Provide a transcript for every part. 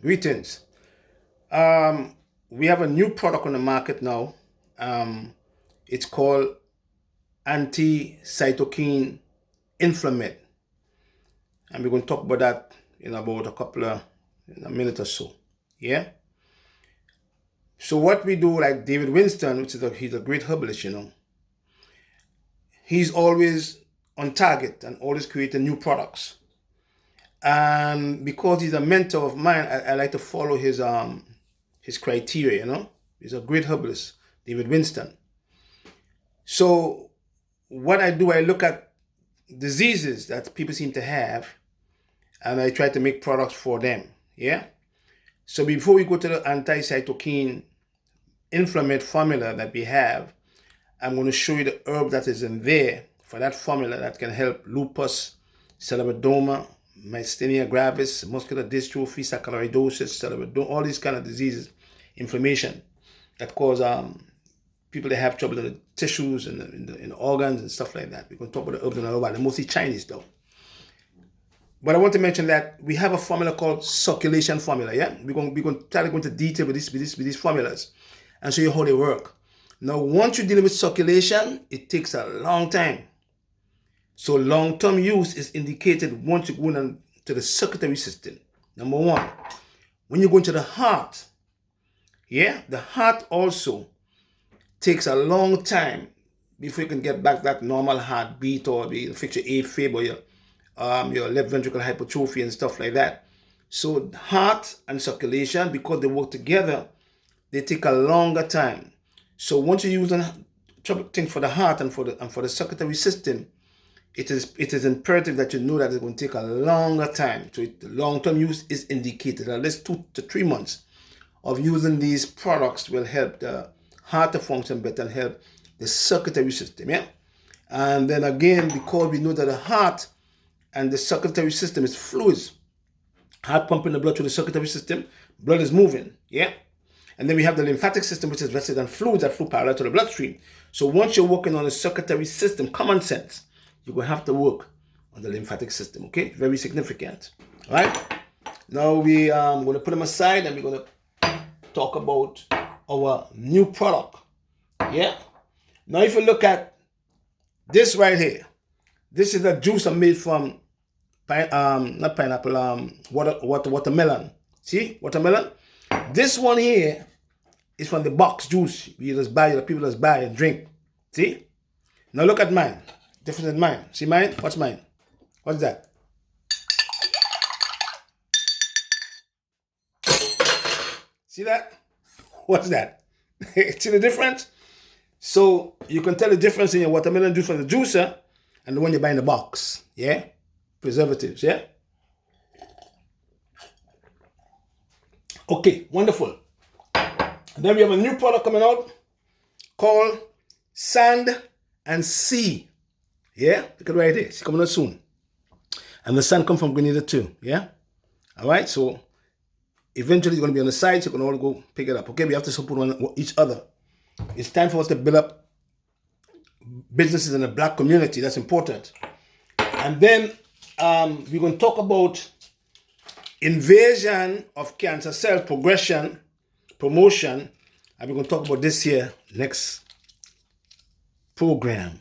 Greetings. We have a new product on the market now. It's called anti-cytokine inflamed, and we're going to talk about that in about in a minute or so. Yeah. So what we do, like David Winston, he's a great herbalist, he's always on target and always creating new products. And because he's a mentor of mine, I like to follow his criteria. He's a great herbalist, David Winston. So what I do, I look at diseases that people seem to have, and I try to make products for them. Yeah. So before we go to the anti-cytokine inflamed formula that we have, I'm going to show you the herb that is in there for that formula that can help lupus, scleroderma, myasthenia gravis, muscular dystrophy, sarcoidosis, scleroderma, all these kind of diseases, inflammation that cause people that have trouble in the tissues and in the organs and stuff like that. We're going to talk about the herbs in a while. They're mostly Chinese though. But I want to mention that we have a formula called circulation formula. Yeah, we're going to try to go into detail with these formulas and show you how they work. Now, once you're dealing with circulation, it takes a long time. So long-term use is indicated once you go into the circulatory system. Number one, when you go into the heart, the heart also takes a long time before you can get back that normal heartbeat or fix your AFib or your left ventricular hypertrophy and stuff like that. So heart and circulation, because they work together, they take a longer time. So once you use thing for the heart and for the circulatory system, it is imperative that you know that it's going to take a longer time. So the long-term use is indicated. At least 2 to 3 months of using these products will help the heart to function better and help the circulatory system. Yeah. And then again, because we know that the heart and the circulatory system is fluids, heart pumping the blood through the circulatory system, blood is moving. Yeah. And then we have the lymphatic system, which is vested in fluids that flow parallel to the bloodstream. So once you're working on the circulatory system, common sense, you're going to have to work on the lymphatic system. Okay, very significant. All right. Now we going to put them aside and we're going to talk about our new product. Yeah. Now, if you look at this right here, this is a juice I made from not pineapple, watermelon. See, watermelon. This one here is from the box juice. You just buy, the people just buy and drink. See? Now look at mine. Different than mine. See mine? What's mine? What's that? See that? What's that? See the difference? So you can tell the difference in your watermelon juice from the juicer and the one you buy in the box. Yeah? Preservatives, yeah? Okay, wonderful. And then we have a new product coming out called Sand and Sea. Yeah, look at right here. It's coming out soon. And the sand comes from Grenada too. Yeah. All right. So eventually it's going to be on the side. So you can all go pick it up. Okay. We have to support each other. It's time for us to build up businesses in the Black community. That's important. And then we're going to talk about invasion of cancer cell progression, promotion, and we're going to talk about this here next program.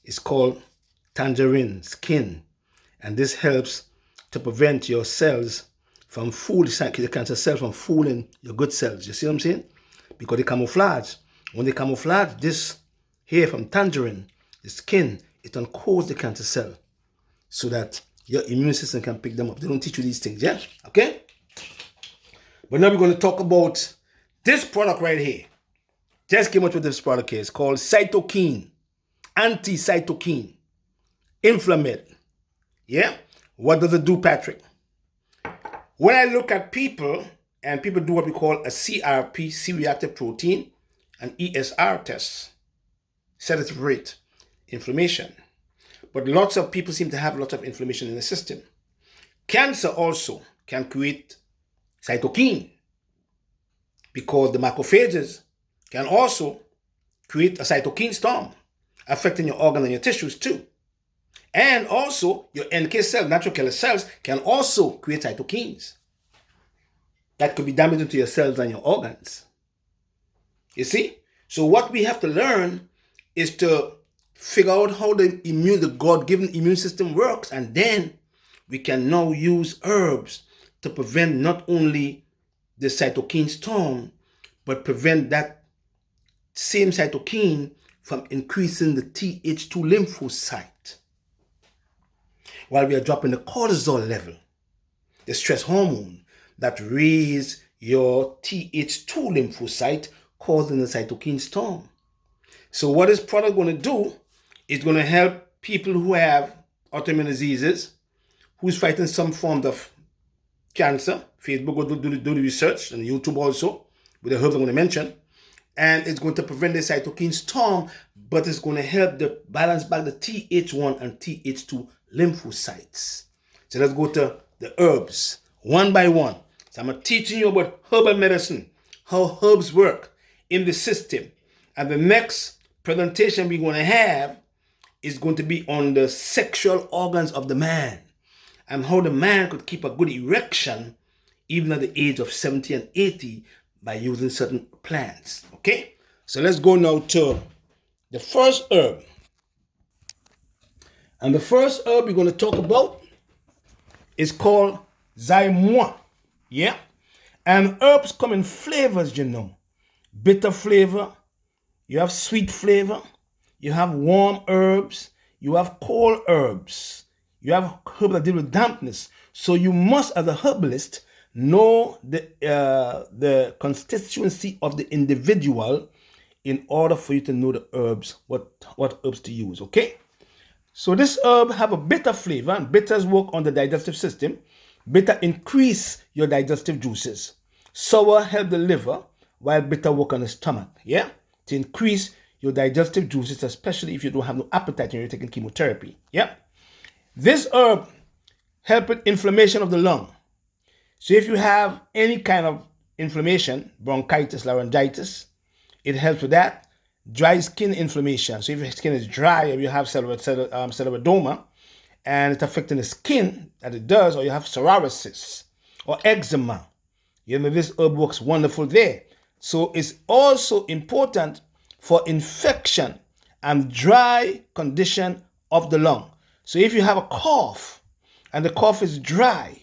It's called Tangerine Skin, and this helps to prevent your cells from the cancer cells from fooling your good cells. You see what I'm saying? Because they camouflage. When they camouflage, this here from Tangerine, the skin, it uncoats the cancer cell so that your immune system can pick them up. They don't teach you these things, yeah? Okay? But now we're going to talk about this product right here. Just came out with this product here. It's called cytokine, anti-cytokine, inflamed. Yeah? What does it do, Patrick? When I look at people, and people do what we call a CRP, C-reactive protein, and ESR tests, sedative rate, inflammation. But lots of people seem to have lots of inflammation in the system. Cancer also can create cytokine because the macrophages can also create a cytokine storm affecting your organ and your tissues too. And also your NK cells, natural killer cells, can also create cytokines. that could be damaging to your cells and your organs. You see? So what we have to learn is to figure out how the God-given immune system works, and then we can now use herbs to prevent not only the cytokine storm, but prevent that same cytokine from increasing the Th2 lymphocyte, while we are dropping the cortisol level, the stress hormone that raises your Th2 lymphocyte, causing the cytokine storm. So what this product going to do is going to help people who have autoimmune diseases, who's fighting some form of cancer. Facebook will do the research, and YouTube also, with the herbs I'm going to mention. And it's going to prevent the cytokine storm, but it's going to help the balance back the Th1 and Th2 lymphocytes. So let's go to the herbs one by one. So I'm teaching you about herbal medicine, how herbs work in the system. And the next presentation we're going to have is going to be on the sexual organs of the man, and how the man could keep a good erection even at the age of 70 and 80 by using certain plants. Okay? So let's go now to the first herb. And the first herb we're going to talk about is called Zemo. Yeah? And herbs come in flavors, you know. Bitter flavor, you have sweet flavor, you have warm herbs, you have cold herbs, you have herbs that deal with dampness. So you must, as a herbalist, know the constituency of the individual in order for you to know the herbs, what herbs to use, okay? So this herb have a bitter flavor, and bitters work on the digestive system. Bitter increase your digestive juices. Sour help the liver, while bitter work on the stomach, yeah? To increase your digestive juices, especially if you don't have no appetite and you're taking chemotherapy, yeah? This herb help with inflammation of the lung. So if you have any kind of inflammation, bronchitis, laryngitis, it helps with that. Dry skin inflammation. So if your skin is dry, or you have sclerodoma, and it's affecting the skin, that it does, or you have psoriasis or eczema, you know, this herb works wonderful there. So it's also important for infection and dry condition of the lung. So if you have a cough and the cough is dry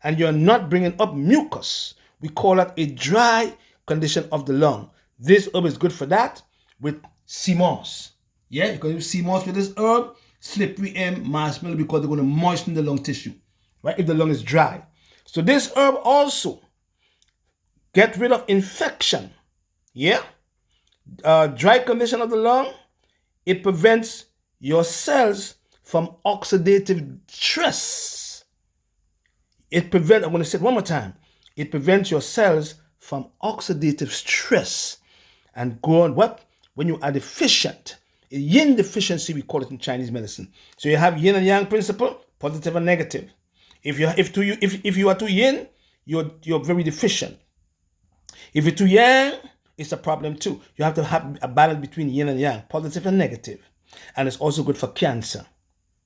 and you're not bringing up mucus, we call that a dry condition of the lung. This herb is good for that, with sea moss. Yeah, you can use sea moss with this herb, slippery elm, marshmallow, because they're going to moisten the lung tissue, right, if the lung is dry. So this herb also get rid of infection. Yeah. Dry condition of the lung, it prevents your cells from oxidative stress. I'm going to say it one more time. It prevents your cells from oxidative stress. And go on what? When you are deficient, yin deficiency, we call it in Chinese medicine. So you have yin and yang principle, positive and negative. If you are too yin, you're very deficient. If you're too yang, it's a problem too. You have to have a balance between yin and yang, positive and negative. And it's also good for cancer.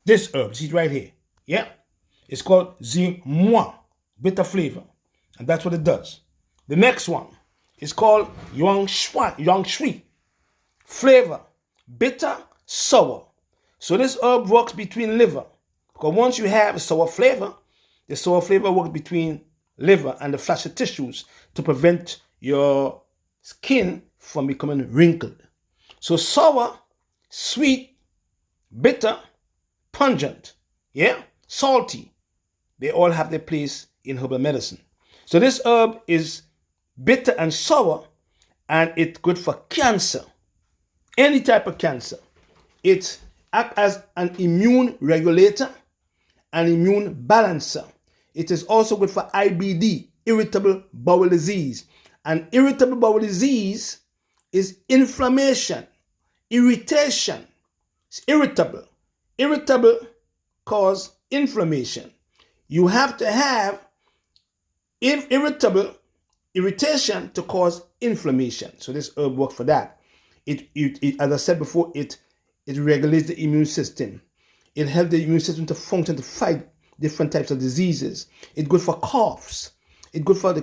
This herb, see it right here. Yeah? It's called Zemo, bitter flavor. And that's what it does. The next one is called Yang Shui, flavor, bitter, sour. So this herb works between liver. Because once you have a sour flavor, the sour flavor works between liver and the flaccid tissues to prevent your skin from becoming wrinkled. So sour, sweet, bitter, pungent, yeah, salty, they all have their place in herbal medicine. So this herb is bitter and sour, and it's good for cancer, any type of cancer. It acts as an immune regulator, an immune balancer. It is also good for IBD, irritable bowel disease. And irritable bowel disease is inflammation, irritation. It's irritable. Irritable cause inflammation. You have to have irritation to cause inflammation. So this herb works for that. It as I said before, it regulates the immune system. It helps the immune system to function, to fight different types of diseases. It's good for coughs. It's good for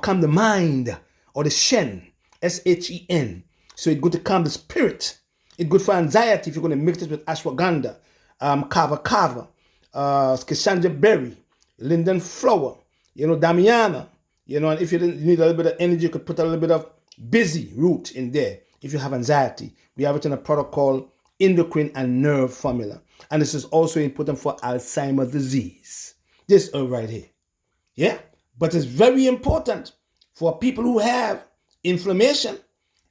calm the mind, or the Shen, Shen. So it's good to calm the spirit. It's good for anxiety if you're going to mix it with ashwagandha, kava, schisandra berry, linden flower, damiana, and if you need a little bit of energy, you could put a little bit of busy root in there. If you have anxiety, we have it in a product called endocrine and nerve formula. And this is also important for Alzheimer's disease. This herb right here. Yeah? But it's very important for people who have inflammation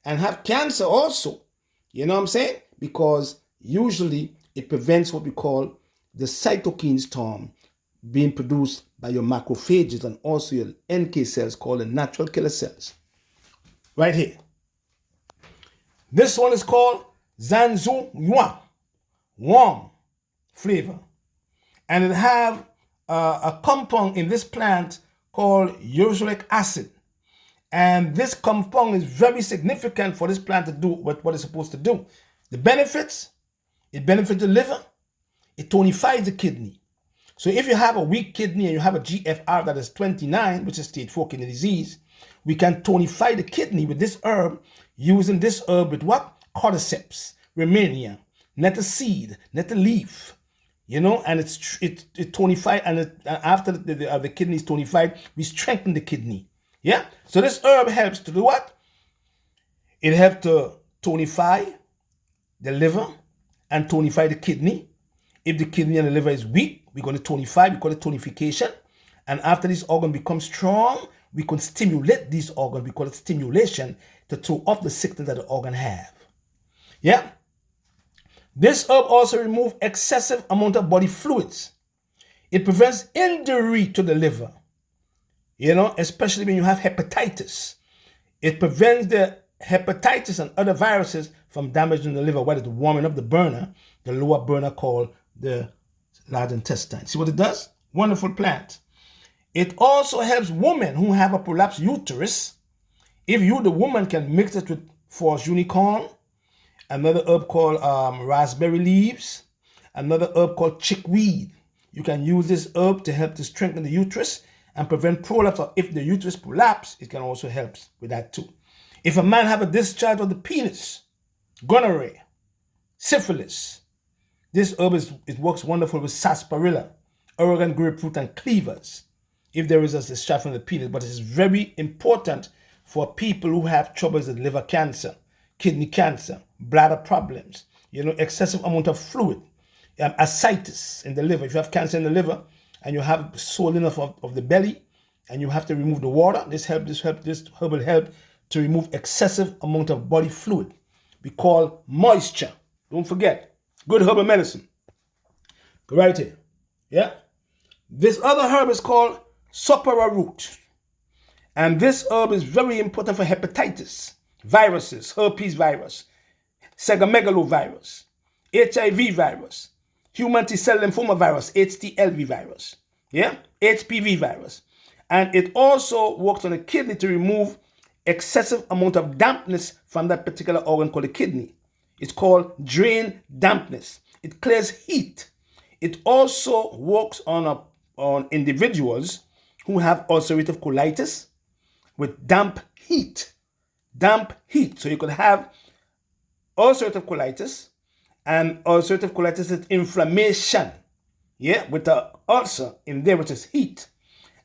and have cancer also. You know what I'm saying? Because usually it prevents what we call the cytokine storm being produced by your macrophages and also your NK cells, called the natural killer cells. Right here. This one is called Zaniu, warm flavor. And it have a compound in this plant called uric acid. And this compound is very significant for this plant to do what it's supposed to do. The benefits, it benefits the liver, it tonifies the kidney. So if you have a weak kidney and you have a GFR that is 29, which is stage 4 kidney disease, we can tonify the kidney with this herb, using this herb with what? Cordyceps, Romania, nettle seed, nettle leaf, and it tonified, and after the kidney is tonified, we strengthen the kidney. Yeah? So this herb helps to do what? It helps to tonify the liver and tonify the kidney. If the kidney and the liver is weak, we're going to tonify, we call it tonification. And after this organ becomes strong, we can stimulate these organs, we call it stimulation, to throw off the sickness that the organ have. Yeah? This herb also removes excessive amount of body fluids. It prevents injury to the liver, especially when you have hepatitis. It prevents the hepatitis and other viruses from damaging the liver, whether it's warming up the lower burner called the large intestine. See what it does? Wonderful plant. It also helps women who have a prolapsed uterus. If you, the woman, can mix it with force unicorn, another herb called raspberry leaves, another herb called chickweed. You can use this herb to help to strengthen the uterus and prevent prolapse. Or if the uterus prolapse, it can also help with that too. If a man have a discharge of the penis, gonorrhea, syphilis, this herb it works wonderful with sarsaparilla, Oregon grapefruit, and cleavers. If there is a discharge from the penis, but it is very important for people who have troubles with liver cancer, kidney cancer, bladder problems, excessive amount of fluid, ascites in the liver. If you have cancer in the liver and you have swelling of the belly and you have to remove the water, this herb will help to remove excessive amount of body fluid. We call moisture. Don't forget, good herbal medicine. Right here. Yeah? This other herb is called Sarsaparilla root. And this herb is very important for hepatitis, viruses, herpes virus, cytomegalovirus, HIV virus, human T-cell lymphoma virus, HTLV virus, HPV virus. And it also works on the kidney to remove excessive amount of dampness from that particular organ called the kidney. It's called drain dampness. It clears heat. It also works on individuals who have ulcerative colitis with damp heat. Damp heat. So you could have ulcerative colitis, and ulcerative colitis is inflammation. With the ulcer in there, which is heat.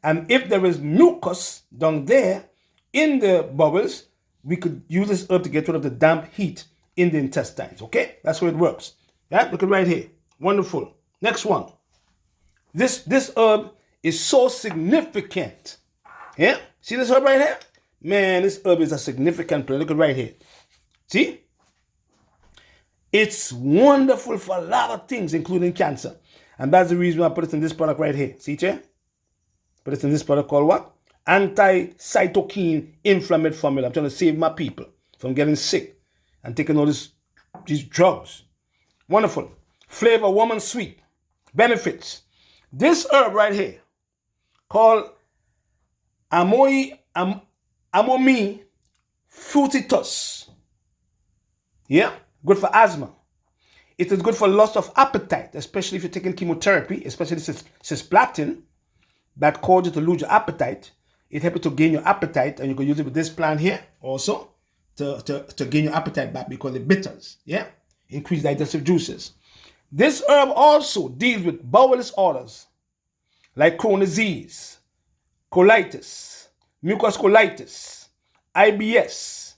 And if there is mucus down there in the bowels, we could use this herb to get rid of the damp heat in the intestines. Okay? That's how it works. Yeah? Look at right here. Wonderful. Next one. This herb is so significant. Yeah? See this herb right here? Man, this herb is a significant plant. Look at right here. See? It's wonderful for a lot of things, including cancer. And that's the reason why I put it in this product right here. See, Chair? Put it in this product called what? Anti-cytokine inflamed formula. I'm trying to save my people from getting sick and taking all these drugs. Wonderful. Flavor, warm and sweet. Benefits. This herb right here, called Amomi frutitus. Yeah? Good for asthma. It is good for loss of appetite, especially if you're taking chemotherapy, especially cisplatin, that causes you to lose your appetite. It helps you to gain your appetite, and you can use it with this plant here also to gain your appetite back because it bitters, yeah? Increase digestive juices. This herb also deals with bowel disorders like Crohn's disease, colitis, mucus colitis, IBS,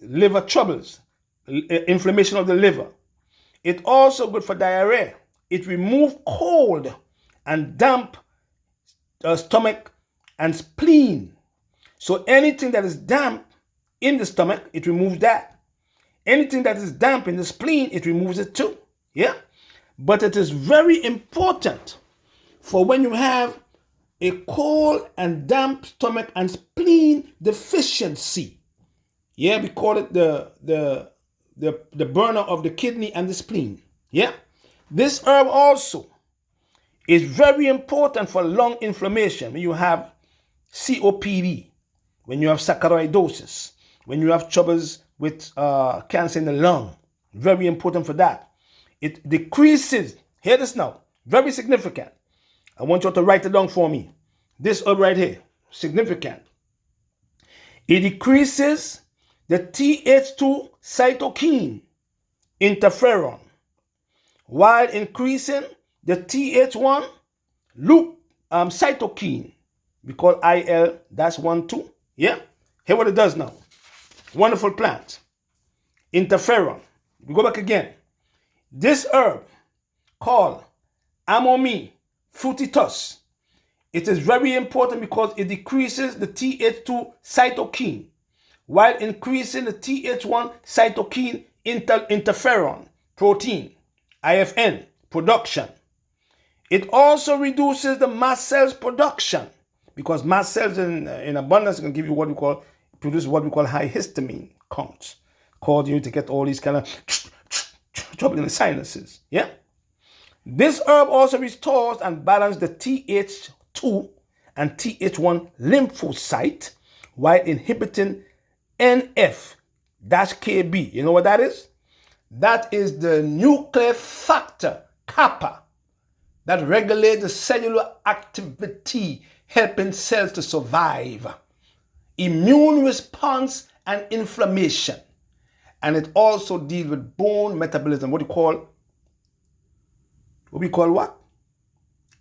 liver troubles, inflammation of the liver. It's also good for diarrhea. It removes cold and damp stomach and spleen. So anything that is damp in the stomach, it removes that. Anything that is damp in the spleen, it removes it too. Yeah? But it is very important for when you have a cold and damp stomach and spleen deficiency. Yeah, we call it the burner of the kidney and the spleen. Yeah? This herb also is very important for lung inflammation. When you have COPD, when you have saccharoidosis, when you have troubles with cancer in the lung, very important for that. It decreases, hear this now, very significant. I want you to write it down for me. This herb right here, significant. It decreases the Th2 cytokine interferon while increasing the Th1 loop cytokine. We call IL, that's 1, 2. Yeah? Hear what it does now. Wonderful plant. Interferon. We go back again. This herb called Amomi frutitus. It is very important because it decreases the Th2 cytokine while increasing the Th1 cytokine interferon protein, IFN, production. It also reduces the mast cells production because mast cells in abundance can give you produce what we call high histamine counts, cause you to get all these kind of trouble in the sinuses. Yeah. This herb also restores and balances the Th2 and Th1 lymphocyte while inhibiting NF-KB. You know what that is? That is the nuclear factor kappa that regulates the cellular activity, helping cells to survive, immune response, and inflammation. And it also deals with bone metabolism, what we call what?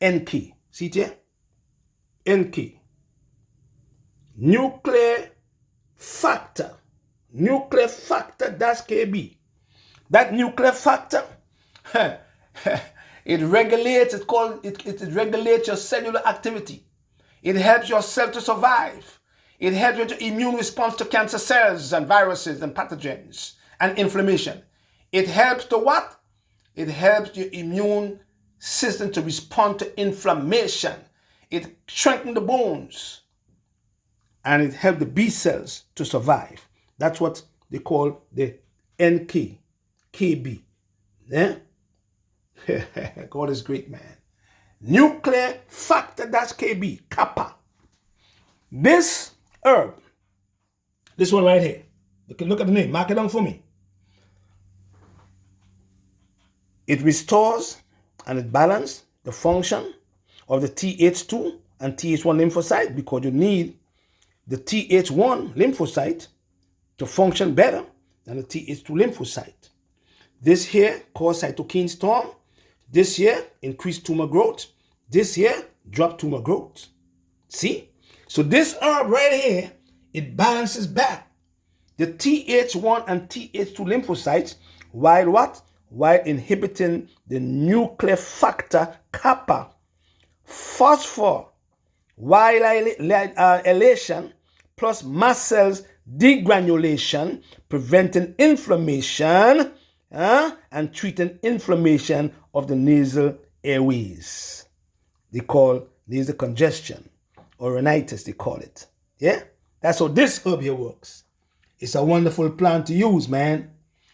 NK. See it here? NK. Nuclear factor. Nuclear factor, that's KB. That nuclear factor, it regulates, it regulates your cellular activity. It helps your cell to survive. It helps your immune response to cancer cells and viruses and pathogens and inflammation. It helps to what? It helps your immune system to respond to inflammation. It strengthens the bones. And it helps the B cells to survive. That's what they call the NK, KB. Yeah? God is great, man. Nuclear factor, that's KB, kappa. This herb, this one right here, look at the name, mark it down for me. It restores and it balances the function of the Th2 and Th1 lymphocyte because you need the Th1 lymphocyte to function better than the Th2 lymphocyte. This here causes cytokine storm. This here increase tumor growth. This here drop tumor growth. See? So this herb right here, it balances back the Th1 and Th2 lymphocytes while what? While inhibiting the nuclear factor kappa, phosphor, elation, plus mast cells degranulation, preventing inflammation and treating inflammation of the nasal airways. They call nasal congestion or rhinitis, they call it. Yeah? That's how this herb here works. It's a wonderful plant to use, man.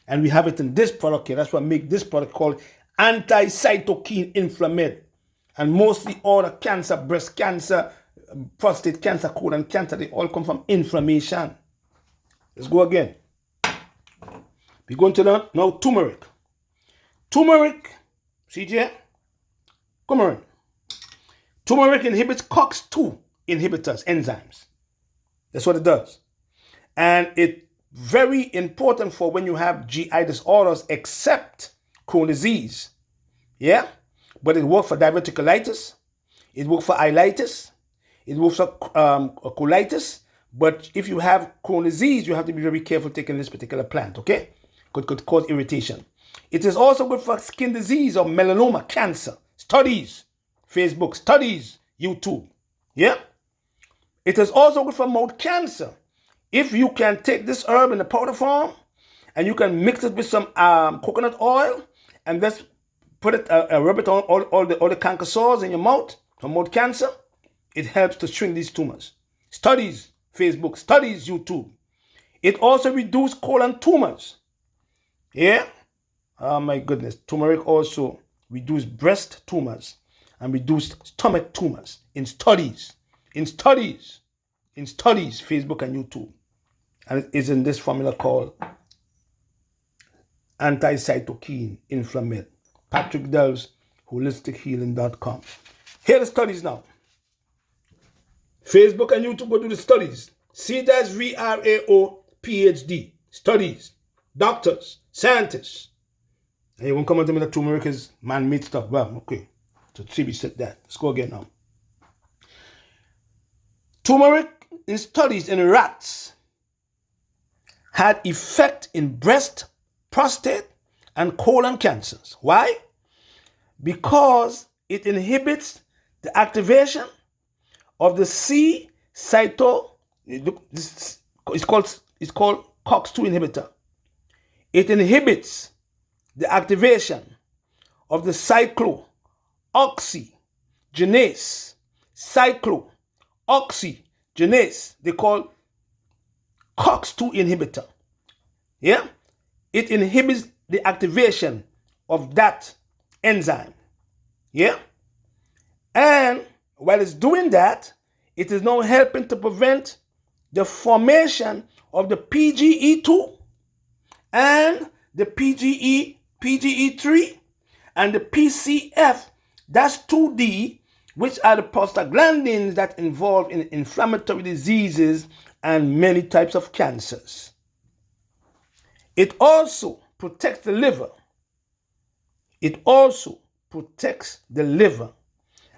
And we have it in this product here. That's what make this product called anti-cytokine inflamed. And mostly all the cancer, breast cancer, prostate cancer, colon cancer, they all come from inflammation. Let's go again. We're going to learn now turmeric. Turmeric, see it here? Turmeric. Turmeric inhibits COX-2 inhibitors, enzymes. That's what it does. And it's very important for when you have GI disorders, except Crohn's disease. Yeah? But it works for diverticulitis. It works for ileitis. It works for colitis. But if you have Crohn's disease, you have to be very careful taking this particular plant, okay? Could cause irritation. It is also good for skin disease or melanoma, cancer. Studies, Facebook, studies, YouTube. Yeah? It is also good for mouth cancer. If you can take this herb in the powder form and you can mix it with some coconut oil and just put it, rub it on all the canker sores in your mouth for mouth cancer, it helps to shrink these tumors. Studies, Facebook, studies, YouTube. It also reduces colon tumors. Yeah? Oh my goodness. Turmeric also reduces breast tumors and reduces stomach tumors in studies. Facebook and YouTube. And it is in this formula called Anti-cytokine inflamed. Patrick Delves, holistichealing.com. Here are the studies now. Facebook and YouTube go do the studies. C-VRAO PhD. Studies. Doctors. Scientists. And you won't come and tell me that turmeric is man-made stuff. Well, okay. So we said that. Let's go again now. Turmeric in studies in rats had effect in breast, prostate, and colon cancers. Why? Because it inhibits the activation of the it's called COX-2 inhibitor. It inhibits the activation of the cyclooxygenase. Cyclooxygenase. They call COX-2 inhibitor. Yeah? It inhibits the activation of that enzyme. Yeah? And while it's doing that, it is now helping to prevent the formation of the PGE2 and the PGE3 and the PCF, that's 2D, which are the prostaglandins that involve in inflammatory diseases and many types of cancers. It also protects the liver.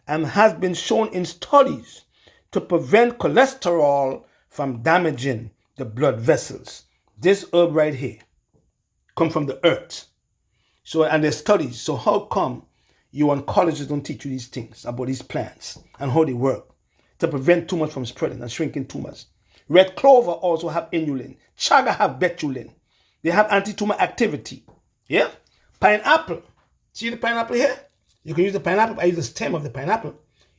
And has been shown in studies to prevent cholesterol from damaging the blood vessels. This herb right here come from the earth. So, and there's studies. So how come you oncologists don't teach you these things about these plants and how they work to prevent tumors from spreading and shrinking tumors? Red clover also have inulin. Chaga have betulin. They have anti-tumor activity. Yeah? Pineapple. See the pineapple here? You can use the pineapple. I use the stem of the pineapple.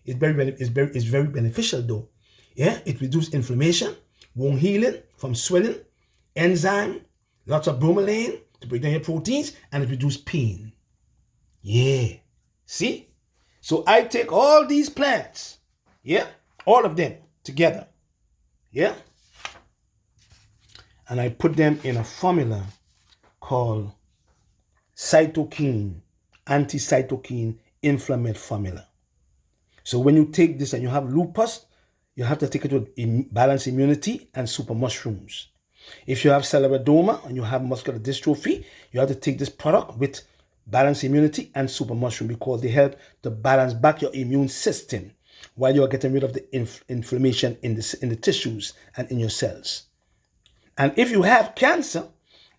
It's very beneficial though. Yeah? It reduces inflammation, wound healing from swelling, enzyme, lots of bromelain to break down your proteins, and it reduces pain. Yeah. See? So I take all these plants, yeah, all of them together, yeah, and I put them in a formula called cytokine, anti-cytokine inflamed formula. So when you take this and you have lupus, you have to take it with balanced immunity and super mushrooms. If you have scleroderma and you have muscular dystrophy, you have to take this product with balanced immunity and super mushroom because they help to balance back your immune system while you're getting rid of the inflammation in the tissues and in your cells. And if you have cancer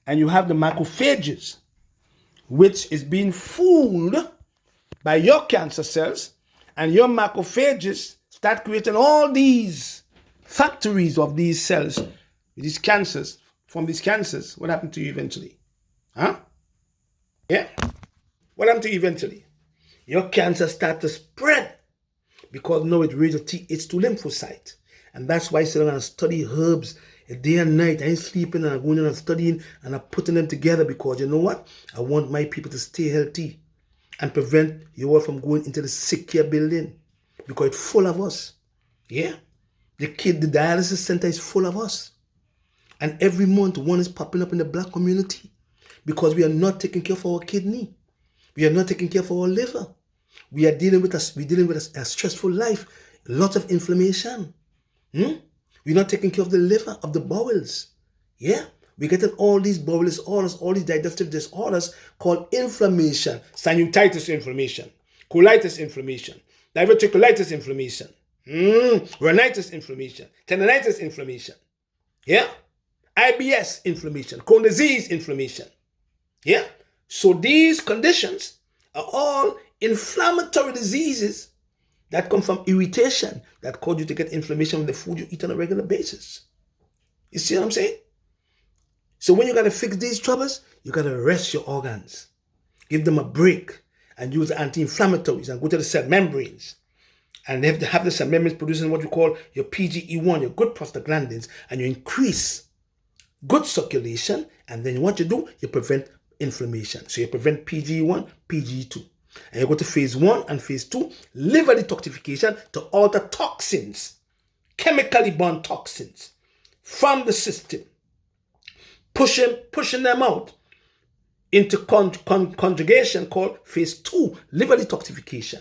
and you have the macrophages, which is being fooled by your cancer cells, and your macrophages start creating all these factories of these cells, these cancers, from these cancers, what happened to you eventually? Huh? Yeah? What happened to you eventually? Your cancer start to spread because now it raises Th2 lymphocyte. And that's why I sit down and study herbs day and night. I ain't sleeping and I'm going in and studying and I'm putting them together because you know what? I want my people to stay healthy and prevent you all from going into the sick care building because it's full of us. Yeah? The dialysis center is full of us. And every month one is popping up in the black community because we are not taking care of our kidney. We are not taking care of our liver. We are dealing with a stressful life Lots of inflammation. We're not taking care of the liver, of the bowels. Yeah? We're getting all these bowel disorders, all these digestive disorders called inflammation. Sinusitis inflammation, colitis inflammation, diverticulitis inflammation, rhinitis inflammation, tendinitis inflammation. Yeah? IBS inflammation, Crohn's disease inflammation. Yeah? So these conditions are all inflammatory diseases that come from irritation that cause you to get inflammation from the food you eat on a regular basis. You see what I'm saying? So when you got to fix these troubles, you got to rest your organs. Give them a break and use anti-inflammatories and go to the cell membranes. And they have the cell membranes producing what you call your PGE1, your good prostaglandins, and you increase good circulation. And then what you do, you prevent inflammation. So you prevent PGE1, PGE2. And you go to phase 1 and phase 2, liver detoxification to alter toxins, chemically bound toxins from the system, pushing them out into conjugation called phase 2, liver detoxification.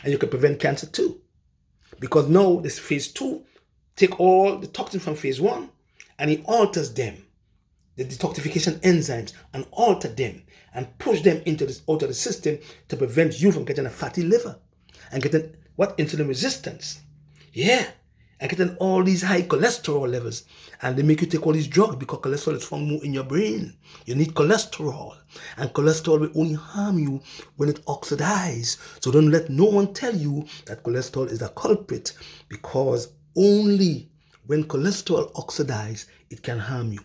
And you can prevent cancer too. Because now this phase 2 take all the toxins from phase 1 and it alters them, the detoxification enzymes, and alter them and push them out of the system to prevent you from getting a fatty liver and getting insulin resistance. Yeah, and getting all these high cholesterol levels. And they make you take all these drugs because cholesterol is found more in your brain. You need cholesterol. And cholesterol will only harm you when it oxidizes. So don't let no one tell you that cholesterol is a culprit, because only when cholesterol oxidizes, it can harm you.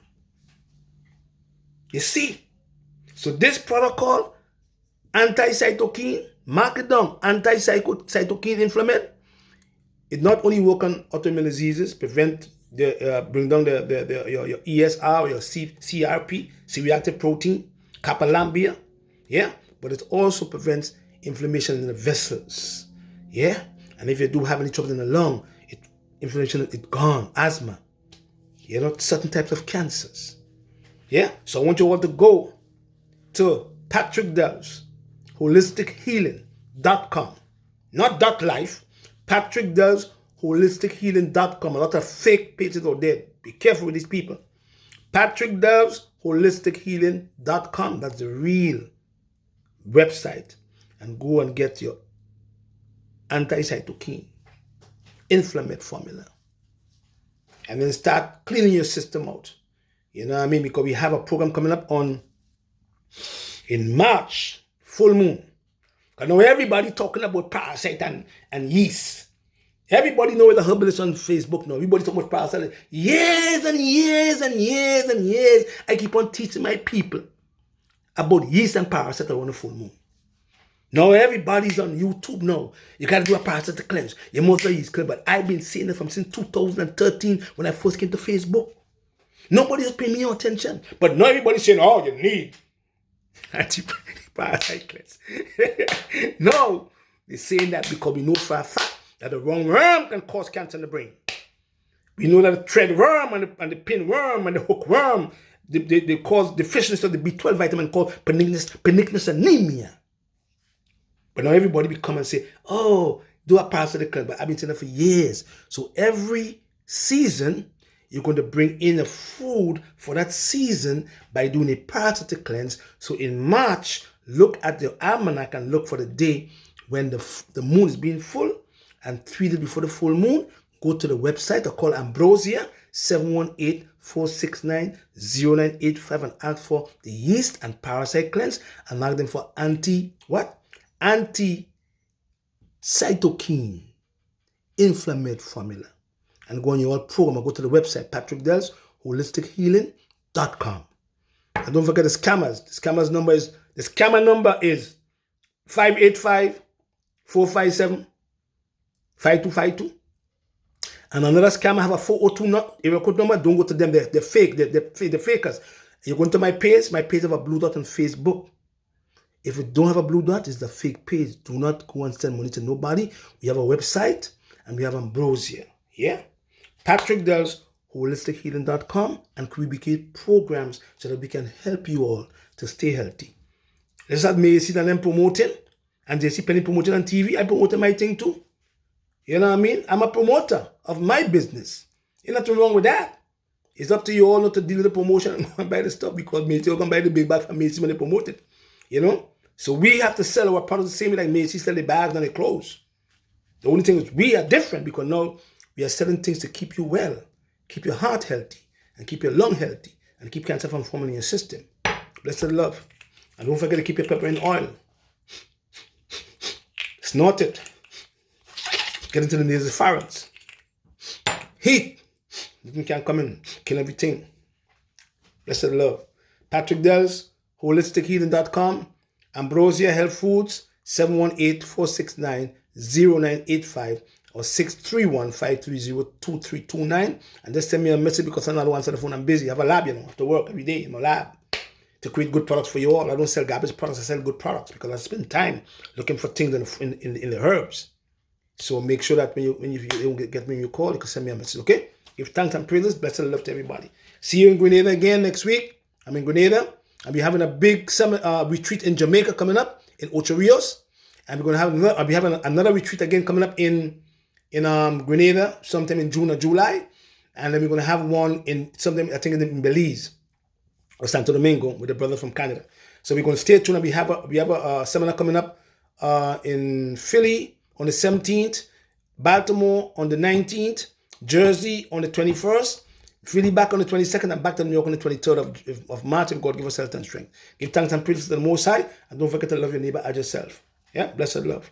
You see? So this protocol, anti-cytokine, mark it down, anti-cytokine inflamed, it not only work on autoimmune diseases, bring down your ESR or your CRP, C-reactive protein, kappa lambda, yeah, but it also prevents inflammation in the vessels, yeah, and if you do have any trouble in the lung, inflammation is gone, asthma, certain types of cancers, yeah. So I want you all to go to Patrick Dell's holistichealing.com, not .life, Patrick Dell's holistichealing.com. A lot of fake pages out there. Be careful with these people. Patrick Dell's holistichealing.com. That's the real website. And go and get your anti-cytokine inflamed formula. And then start cleaning your system out. You know what I mean? Because we have a program coming up in March, full moon. I know everybody talking about parasite and yeast. Everybody knows the herbalists on Facebook now. Everybody talking about parasite. Years and years and years and years. I keep on teaching my people about yeast and parasite around the full moon. Now everybody's on YouTube now. You gotta do a parasite cleanse. You must do yeast cleanse. But I've been saying it since 2013 when I first came to Facebook. Nobody's paying me no attention. But now everybody's saying, oh, you need anti-parasite cleanse. No, they're saying that because we know for a fact that the wrong worm can cause cancer in the brain. We know that the thread worm and the pin worm and the hook worm, they cause deficiency of the B12 vitamin called pernicious anemia. But now everybody will come and say, oh, do a parasitic cleanse. But I've been saying that for years. So every season, you're going to bring in a food for that season by doing a parasitic cleanse. So in March, look at the almanac and look for the day when the moon is being full. And 3 days before the full moon, go to the website or call Ambrosia 718-469-0985 and ask for the yeast and parasite cleanse and ask them for anti-cytokine inflamed formula. And go on your program or go to the website, Patrick Dell's holistichealing.com. And don't forget the scammers. The scammer number is 585-457-5252. And another scammer have a 402 area code number. Don't go to them. They're fake. They're fakers. You go into my page. My page have a blue dot on Facebook. If you don't have a blue dot, it's the fake page. Do not go and send money to nobody. We have a website and we have Ambrosia. Yeah? Patrick Dell's holistichealing.com, and we create programs so that we can help you all to stay healthy. Let's have me see them promoting, and they see Penny promoting on TV. I promoted my thing too. You know what I mean? I'm a promoter of my business. Ain't nothing wrong with that. It's up to you all not to deal with the promotion and go and buy the stuff because Macy will come buy the big bag from Macy when they promote it. You know? So we have to sell our products the same way like Macy sell the bags and the clothes. The only thing is we are different because now we are selling things to keep you well, keep your heart healthy, and keep your lung healthy, and keep cancer from forming in your system. Blessed love. And don't forget to keep your pepper in oil. Snort it. Get into the nasopharynx. Heat. You can come in, kill everything. Blessed love. Patrick Dells, holistichealing.com. Ambrosia Health Foods, 718-469-0985 or 631-530-2329. And just send me a message because I'm not answering the phone. I'm busy. I have a lab, I have to work every day in my lab to create good products for you all. I don't sell garbage products. I sell good products because I spend time looking for things in the herbs. So make sure that when you don't get me, you call, you can send me a message, okay? Give thanks and praises. Blessed love to everybody. See you in Grenada again next week. I'm in Grenada. I'll be having a big summit retreat in Jamaica coming up in Ocho Rios. And we're going to have I'll be having another retreat again coming up in Grenada sometime in June or July. And then we're going to have one in sometime, I think, in Belize or Santo Domingo with a brother from Canada. So we're going to stay tuned. We have a seminar coming up in Philly on the 17th, Baltimore on the 19th, Jersey on the 21st, Philly back on the 22nd, and back to New York on the 23rd of March, if God give us health and strength. Give thanks and praise to the Most High, and don't forget to love your neighbor as yourself. Yeah, blessed love.